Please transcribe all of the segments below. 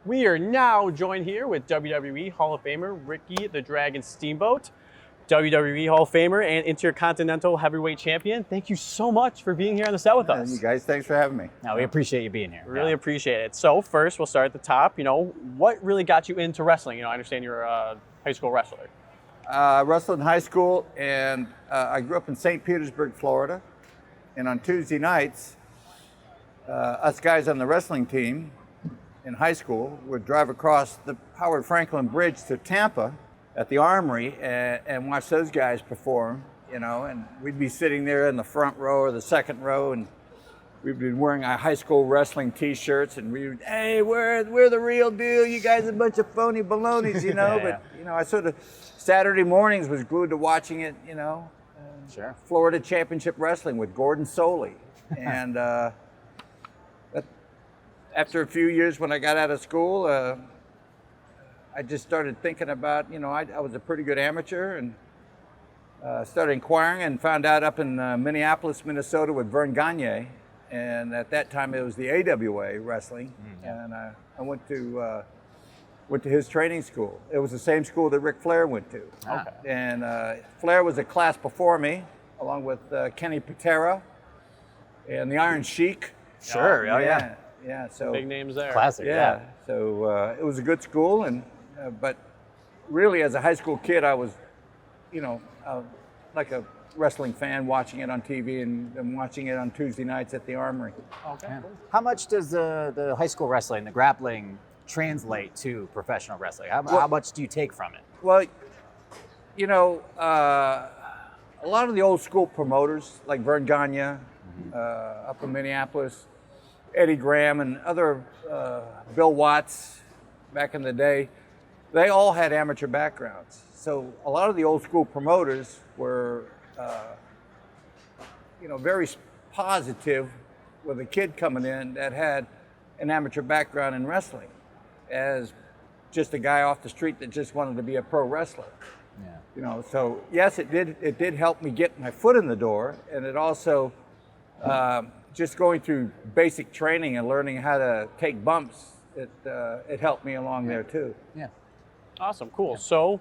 We are now joined here with WWE Hall of Famer Ricky the Dragon Steamboat, WWE Hall of Famer and Intercontinental Heavyweight Champion. Thank you so much for being here on the set with us. You guys, thanks for having me. No, we appreciate you being here. Really appreciate it. So first, we'll start at the top. What really got you into wrestling? I understand you're a high school wrestler. I wrestled in high school, and I grew up in St. Petersburg, Florida. And on Tuesday nights, us guys on the wrestling team in high school would drive across the Howard Franklin Bridge to Tampa at the Armory and watch those guys perform, and we'd be sitting there in the front row or the second row, and we'd be wearing our high school wrestling t-shirts, and we would, hey, we're the real deal, you guys are a bunch of phony balonies, Yeah. But, I sort of, Saturday mornings was glued to watching it, Sure. Florida Championship Wrestling with Gordon Soley. And after a few years when I got out of school, I just started thinking about, I was a pretty good amateur, and started inquiring and found out up in Minneapolis, Minnesota with Vern Gagne. And at that time it was the AWA wrestling. And I went to his training school. It was the same school that Ric Flair went to. Okay. And Flair was a class before me, along with Kenny Patera and the Iron Sheik. Sure. Oh, yeah. Yeah. So Big names there. Classic. yeah. So it was a good school, and but really, as a high school kid, I was, like a wrestling fan, watching it on TV and watching it on Tuesday nights at the Armory. Okay. Yeah. How much does the high school wrestling, the grappling, translate to professional wrestling? How much do you take from it? Well, a lot of the old school promoters like Vern Gagne up in Minneapolis, Eddie Graham, and other Bill Watts back in the day, they all had amateur backgrounds. So a lot of the old school promoters were, very positive with a kid coming in that had an amateur background in wrestling, as just a guy off the street that just wanted to be a pro wrestler. Yeah. So yes, it did help me get my foot in the door, and it also just going through basic training and learning how to take bumps. It helped me along there too. Yeah. Awesome. Cool. So,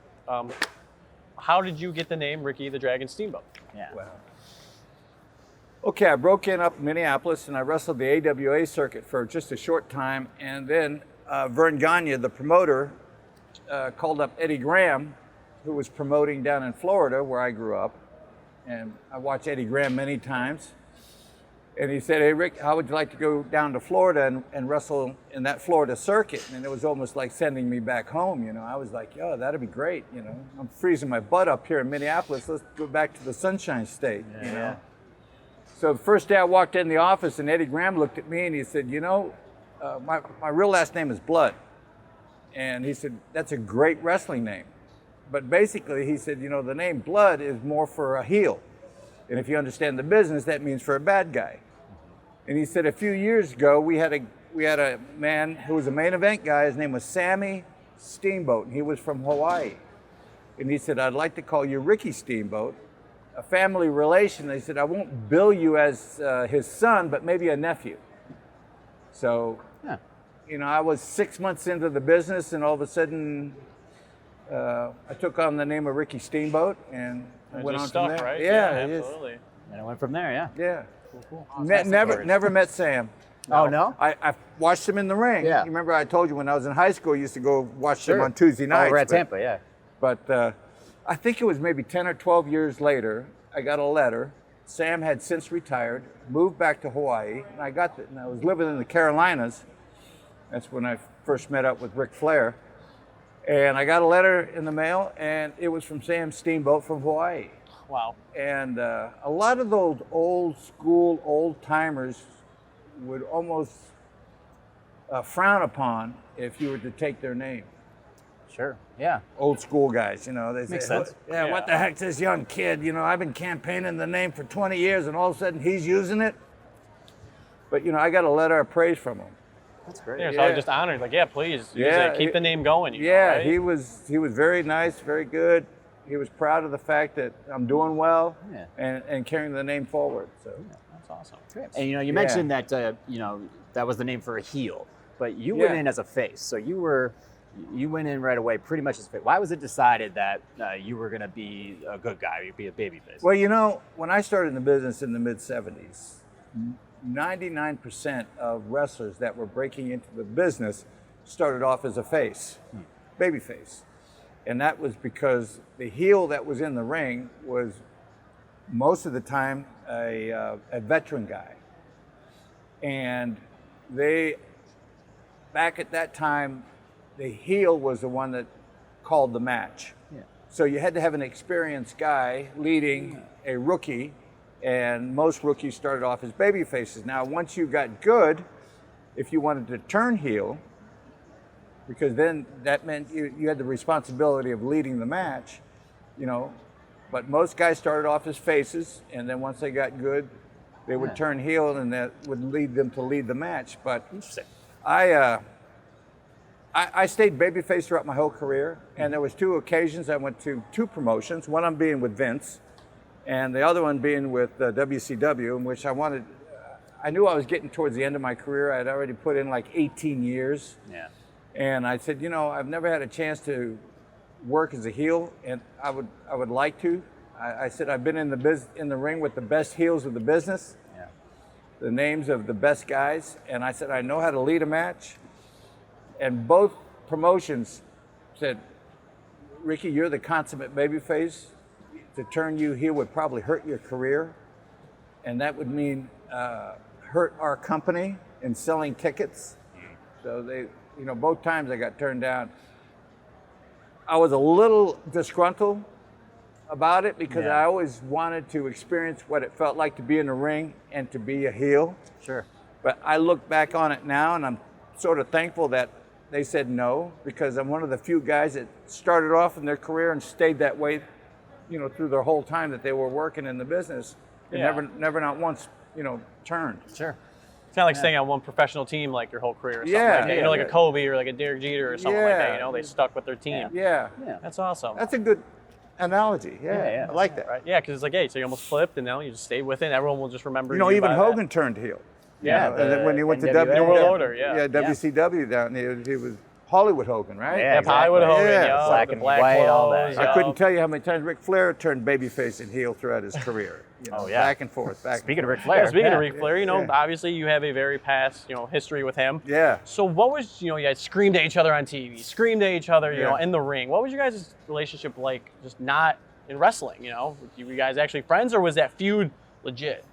how did you get the name Ricky the Dragon Steamboat? Yeah. Well, okay, I broke in up in Minneapolis, and I wrestled the AWA circuit for just a short time, and then Vern Gagne, the promoter, called up Eddie Graham, who was promoting down in Florida, where I grew up, and I watched Eddie Graham many times. And he said, hey, Rick, how would you like to go down to Florida and wrestle in that Florida circuit? And it was almost like sending me back home, I was like, oh, that'd be great, I'm freezing my butt up here in Minneapolis. Let's go back to the Sunshine State, Yeah. So the first day I walked in the office, and Eddie Graham looked at me and he said, my real last name is Blood. And he said, that's a great wrestling name. But basically, he said, the name Blood is more for a heel. And if you understand the business, that means for a bad guy. And he said a few years ago, we had a man who was a main event guy. His name was Sammy Steamboat, and he was from Hawaii. And he said, I'd like to call you Ricky Steamboat, a family relation. They said, I won't bill you as his son, but maybe a nephew. So, Yeah. I was 6 months into the business, and all of a sudden, I took on the name of Ricky Steamboat, and It went just on stuck, from there. right? Yeah, it is. absolutely. And it went from there. Yeah. Yeah. Cool. Never met Sam. Oh no. I watched him in the ring. Yeah. You remember I told you when I was in high school, I used to go watch Sure. them on Tuesday nights. Oh, we're at but- Tampa. Yeah. But I think it was maybe 10 or 12 years later, I got a letter. Sam had since retired, moved back to Hawaii, and I was living in the Carolinas. That's when I first met up with Ric Flair. And I got a letter in the mail, and it was from Sam Steamboat from Hawaii. Wow. And a lot of those old school, old timers would almost frown upon if you were to take their name. Sure. Yeah. Old school guys, they Makes say, sense. Yeah, what the heck's this young kid? I've been campaigning the name for 20 years, and all of a sudden he's using it. But I got a letter of praise from him. That's great. Yeah, so I was just honored. Like, yeah, please. use it. Keep the name going. Yeah, right? he was very nice, very good. He was proud of the fact that I'm doing well Yeah. and carrying the name forward. So That's awesome. And you mentioned that that was the name for a heel. but you went Yeah. in as a face. So you went in right away pretty much as a face. Why was it decided that you were going to be a good guy, you'd be a baby face? Well, you know, when I started in the business in the mid-'70s, 99% of wrestlers that were breaking into the business started off as a face, baby face. And that was because the heel that was in the ring was most of the time a veteran guy. And back at that time, the heel was the one that called the match. Yeah. So you had to have an experienced guy leading a rookie, and most rookies started off as baby faces. Now, once you got good, if you wanted to turn heel, because then that meant you had the responsibility of leading the match, you know, but most guys started off as faces, and then once they got good, they would turn heel, and that would lead them to lead the match. But Interesting. I stayed babyface throughout my whole career, and there was 2 occasions I went to 2 promotions. One I'm being with Vince, and the other one being with WCW, in which I knew I was getting towards the end of my career. I had already put in like 18 years. Yeah. And I said, you know, I've never had a chance to work as a heel, and I would like to. I said I've been in the ring with the best heels of the business, the names of the best guys, and I said I know how to lead a match. And both promotions said, Ricky, you're the consummate babyface. To turn you heel would probably hurt your career, and that would mean hurt our company in selling tickets. So they, you know, both times I got turned down. I was a little disgruntled about it because I always wanted to experience what it felt like to be in the ring and to be a heel. Sure. But I look back on it now, and I'm sort of thankful that they said no, because I'm one of the few guys that started off in their career and stayed that way, you know, through their whole time that they were working in the business, and never not once, you know, turned. Sure. It's kind of like staying on one professional team like your whole career or something Yeah, like that. You know, like a Kobe or like a Derek Jeter or something like that. You know, they stuck with their team. Yeah. That's awesome. That's a good analogy. Yeah. I like that. Right. Yeah, because it's like, hey, so you almost flipped and now you just stay with it. Everyone will just remember You know, you even by Hogan that. turned heel. Yeah. You know, and then when he went to NWA. New World Order, yeah. WCW down there, he was Hollywood Hogan, right? Yeah, Yeah, Hollywood exactly. Hogan, Yeah. yo, Black the and black white, clothes, all that. I yo. couldn't tell you how many times Ric Flair turned babyface and heel throughout his career. You know, Oh, yeah. back and forth. Speaking of Ric Yeah, Flair. speaking of Ric Flair, you know, Yeah. obviously you have a very past, you know, history with him. Yeah. So what was, you know, you guys screamed at each other on TV, screamed at each other, you know, Yeah. in the ring. What was your guys' relationship like, just not in wrestling, you know? Were you guys actually friends, or was that feud legit?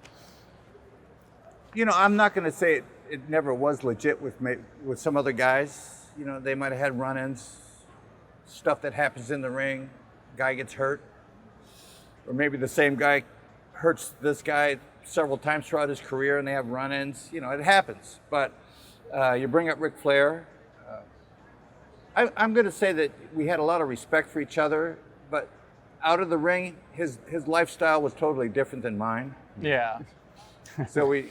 You know, I'm not going to say it never was legit with some other guys. You know, they might have had run-ins, stuff that happens in the ring, guy gets hurt, or maybe the same guy hurts this guy several times throughout his career and they have run-ins. You know, it happens. But you bring up Ric Flair. I'm going to say that we had a lot of respect for each other, but out of the ring, his lifestyle was totally different than mine. Yeah. So we,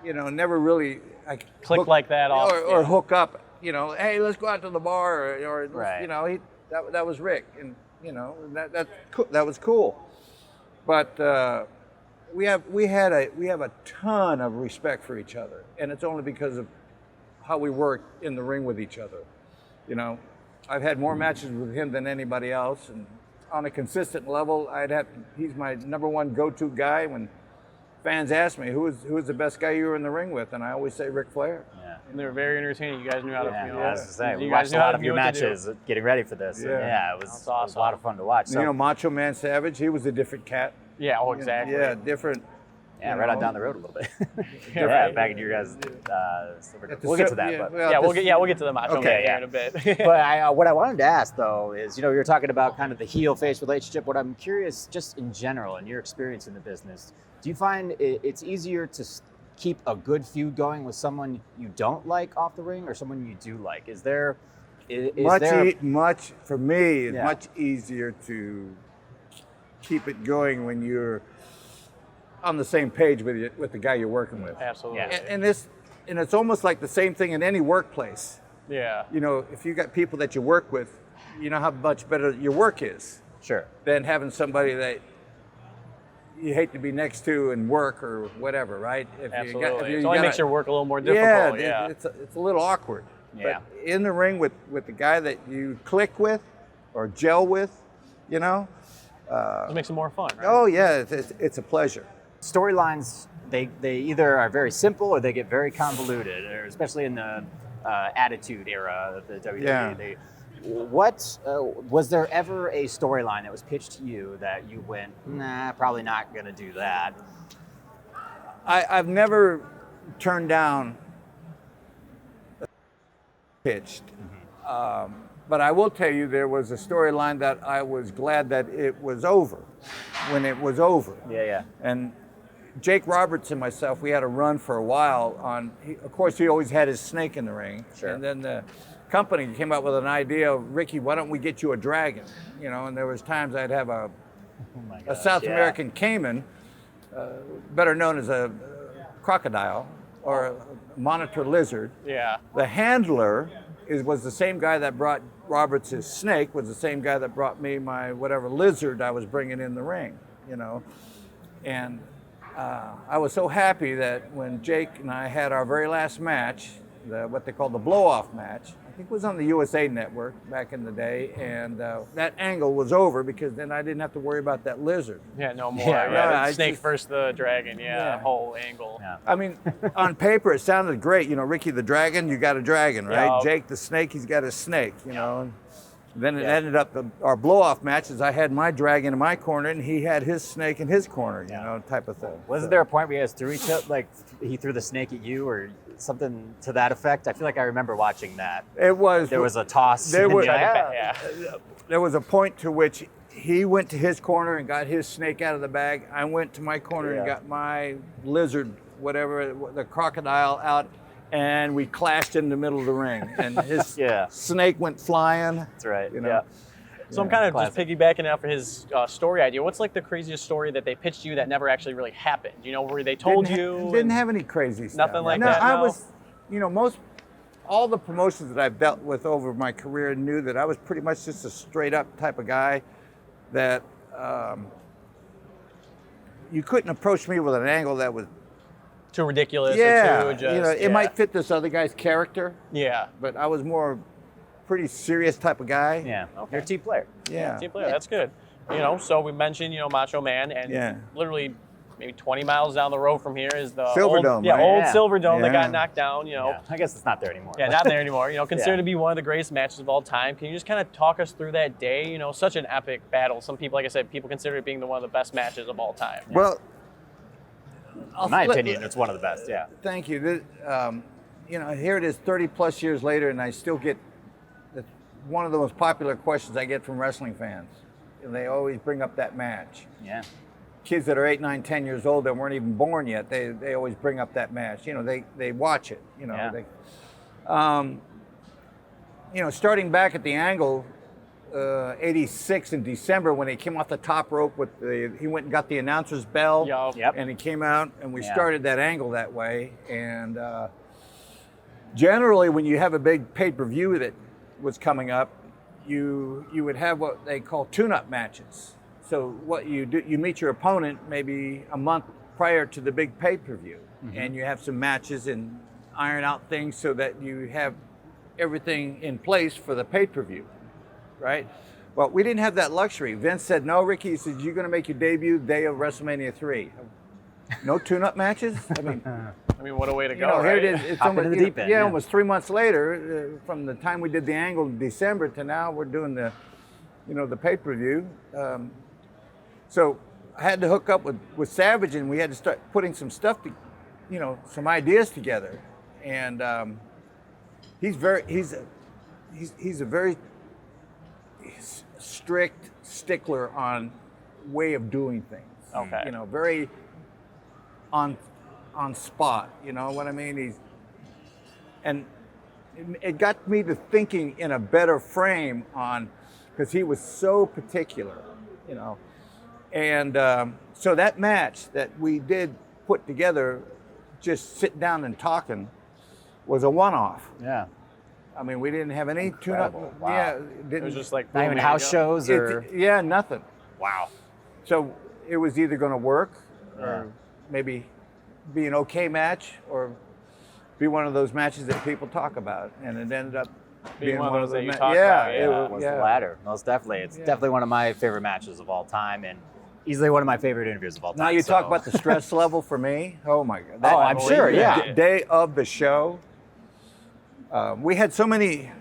you know, never really Click like that off. or hook up. You know, hey, let's go out to the bar, or Right. you know, that was Rick, and you know that was cool. But we have a ton of respect for each other, and it's only because of how we work in the ring with each other. You know, I've had more matches with him than anybody else, and on a consistent level, he's my number one go-to guy when fans ask me who is the best guy you were in the ring with, and I always say Ric Flair. Yeah. And they were very entertaining. You guys knew how to, Yeah, you know, I was gonna say, you we guys watched knew a how lot to of do your what to do. matches getting ready for this. And Yeah. it was, That's it was a lot awesome. of fun to watch. So, You know, Macho Man Savage, he was a different cat. Yeah, oh, exactly. Yeah, different. yeah, you right on know. down the road a little bit. Yeah, yeah, right. back in your guys' At the we'll get to cer- that. yeah, But well, Yeah, at we'll get to the Macho Okay, Man here yeah. in a bit. but what I wanted to ask though is, you know, you're talking about kind of the heel-face relationship. What I'm curious, just in general, in your experience in the business, do you find it's easier to keep a good feud going with someone you don't like off the ring, or someone you do like? Is there much for me, it's Yeah. much easier to keep it going when you're on the same page with the guy you're working with. Absolutely. Yeah. And it's almost like the same thing in any workplace. Yeah. You know, if you got people that you work with, you know how much better your work is Sure. than having somebody that you hate to be next to and work or whatever, right? If Absolutely. if it only makes your work a little more difficult. Yeah. It's a little awkward. Yeah. But in the ring with the guy that you click with or gel with, you know. It makes it more fun, right? Oh yeah, it's a pleasure. Storylines, they either are very simple or they get very convoluted, or especially in the Attitude Era of the WWE. Yeah. What was there ever a storyline that was pitched to you that you went, nah, probably not going to do that? I've never turned down pitched. But I will tell you, there was a storyline that I was glad that it was over when it was over. Yeah. And Jake Roberts and myself, we had a run for a while on, of course, he always had his snake in the ring. Sure. And then the company came up with an idea of, Ricky, why don't we get you a dragon? You know, and there was times I'd have a South American caiman, better known as a crocodile or a monitor lizard. Yeah. The handler was the same guy that brought Roberts his snake, was the same guy that brought me my whatever lizard I was bringing in the ring, you know. And I was so happy that when Jake and I had our very last match, what they call the blow-off match, I think it was on the USA Network back in the day, and that angle was over because then I didn't have to worry about that lizard. Yeah, no more. Yeah, Yeah, I snake just- first the dragon. Yeah, Yeah. whole angle. Yeah. I mean, on paper it sounded great. You know, Ricky the Dragon, you got a dragon, right? Yeah. Jake the Snake, he's got a snake, you know. And then it ended up, our blow-off matches, I had my dragon in my corner and he had his snake in his corner, you know, type of thing. Wasn't there a point where you guys threw each other, like he threw the snake at you or something to that effect? I feel like I remember watching that. It was. There was a toss. There was, Yeah. there was a point to which he went to his corner and got his snake out of the bag. I went to my corner and got my lizard, whatever, the crocodile out, and we clashed in the middle of the ring. And his snake went flying. That's right. You know? Yeah. So I'm kind of just piggybacking off of his story idea. What's like the craziest story that they pitched you that never actually really happened? You know, where they told you? Didn't have any crazy stuff. Nothing like no, that, I no? was, you know, all the promotions that I've dealt with over my career knew that I was pretty much just a straight up type of guy that you couldn't approach me with an angle that was Too ridiculous yeah, or too just, you know, it might fit this other guy's character, Yeah. but I was more pretty serious type of guy. Yeah. You're a team player. Yeah. Team player, that's good. You know, so we mentioned, you know, Macho Man, and literally maybe 20 miles down the road from here is the Silverdome, old, right? old Yeah. Silverdome that Yeah. got knocked down, you know. Yeah. I guess it's not there anymore. Yeah, not there anymore. You know, considered to be one of the greatest matches of all time. Can you just kind of talk us through that day? You know, such an epic battle. Some people, like I said, people consider it being one of the best matches of all time. Well, In my opinion, it's one of the best. Yeah. Thank you. You know, here it is 30 plus years later, and I still get one of the most popular questions I get from wrestling fans. And they always bring up that match. Yeah. Kids that are 8, 9, 10 years old that weren't even born yet, they always bring up that match. You know, they watch it. You know, you know, starting back at the angle, 86 in December when he came off the top rope he went and got the announcer's bell, Yep. and he came out and we started that angle that way. And generally, when you have a big pay-per-view that was coming up, you would have what they call tune-up matches. So what you do, you meet your opponent maybe a month prior to the big pay-per-view, and you have some matches and iron out things so that you have everything in place for the pay-per-view, right? Well, we didn't have that luxury. Vince said, no, Ricky, he said, you're going to make your debut day of WrestleMania 3. No tune-up matches? I mean, what a way to go, you know, right? here it is. It's Hop almost, into the deep end, yeah. almost 3 months later, from the time we did the angle in December to now, we're doing the pay-per-view. So I had to hook up with Savage, and we had to start putting some stuff, some ideas together. And he's a very strict stickler on way of doing things. Okay. You know, very on spot. You know what I mean? And it got me to thinking in a better frame because he was so particular, you know. And so that match that we did put together, just sitting down and talking, was a one-off. Yeah. I mean, we didn't have any tune-up. Incredible. Wow. Yeah, It was just like Not even house shows or. nothing. Wow. So it was either going to work Yeah. or maybe be an okay match or be one of those matches that people talk about. And it ended up being one of that those you ma- talk yeah, about, it yeah. was- Was yeah. the latter, most definitely. It's definitely one of my favorite matches of all time, and easily one of my favorite interviews of all time. Now you so- talk about the stress level for me. Oh my God! Oh, I'm sure, yeah. Day of the show, we had so many.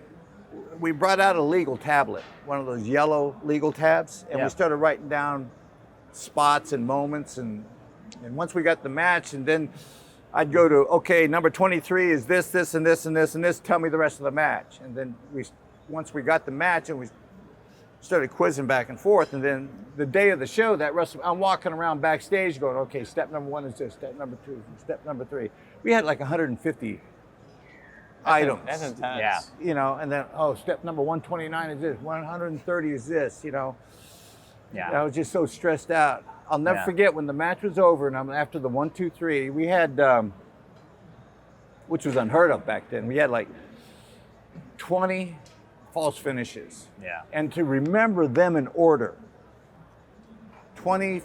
We brought out a legal tablet, one of those yellow legal tabs, and Yeah. we started writing down spots and moments, and once we got the match, and then I'd go to, okay, number 23 is this, this, and this, and this, and this. Tell me the rest of the match, and then once we got the match, and we started quizzing back and forth, and then the day of the show, I'm walking around backstage going, okay, step number 1 is this, step number 2, step number 3. We had like 150 items. That's intense. Yeah. You know, and then, step number 129 is this, 130 is this, you know. Yeah. I was just so stressed out. I'll never Yeah. forget when the match was over and after the 1, 2, 3, we had, which was unheard of back then, we had like 20 false finishes. Yeah. And to remember them in order, 20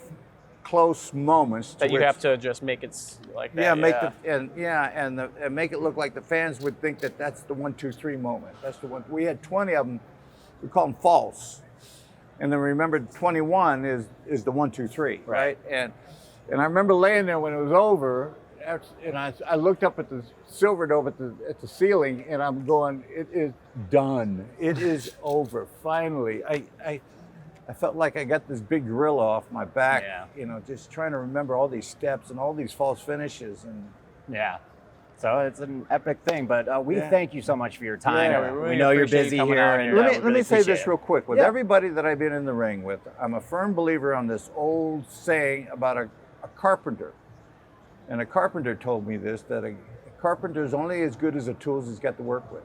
close moments That you which- have to just make it like that. yeah, and make it look like the fans would think that that's the 1, 2, 3 moment. That's the one. We had 20 of them. We call them false, and then remember 21 is the 1, 2, 3, right? And I remember laying there when it was over, and I looked up at the silver dome at the ceiling, and I'm going, it is done. It is over. Finally, I felt like I got this big gorilla off my back, you know, just trying to remember all these steps and all these false finishes. And Yeah. So it's an epic thing, but we Yeah. thank you so much for your time. Yeah, we really know you're appreciate you busy coming here. out and here. we let me really say appreciate this it. real quick. With Yeah. everybody that I've been in the ring with, I'm a firm believer on this old saying about a carpenter. And a carpenter told me this, that a carpenter is only as good as the tools he's got to work with.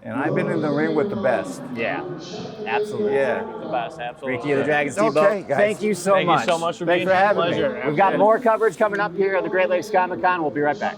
And I've been in the ring with the best. Yeah, absolutely. Yeah. The best, absolutely. Ricky the Dragon Steamboat, Okay, guys. thank you so Thank much. you so much for Thanks being for here. having me. Pleasure. We've got more coverage coming up here on the Great Lakes Comic Con. We'll be right back.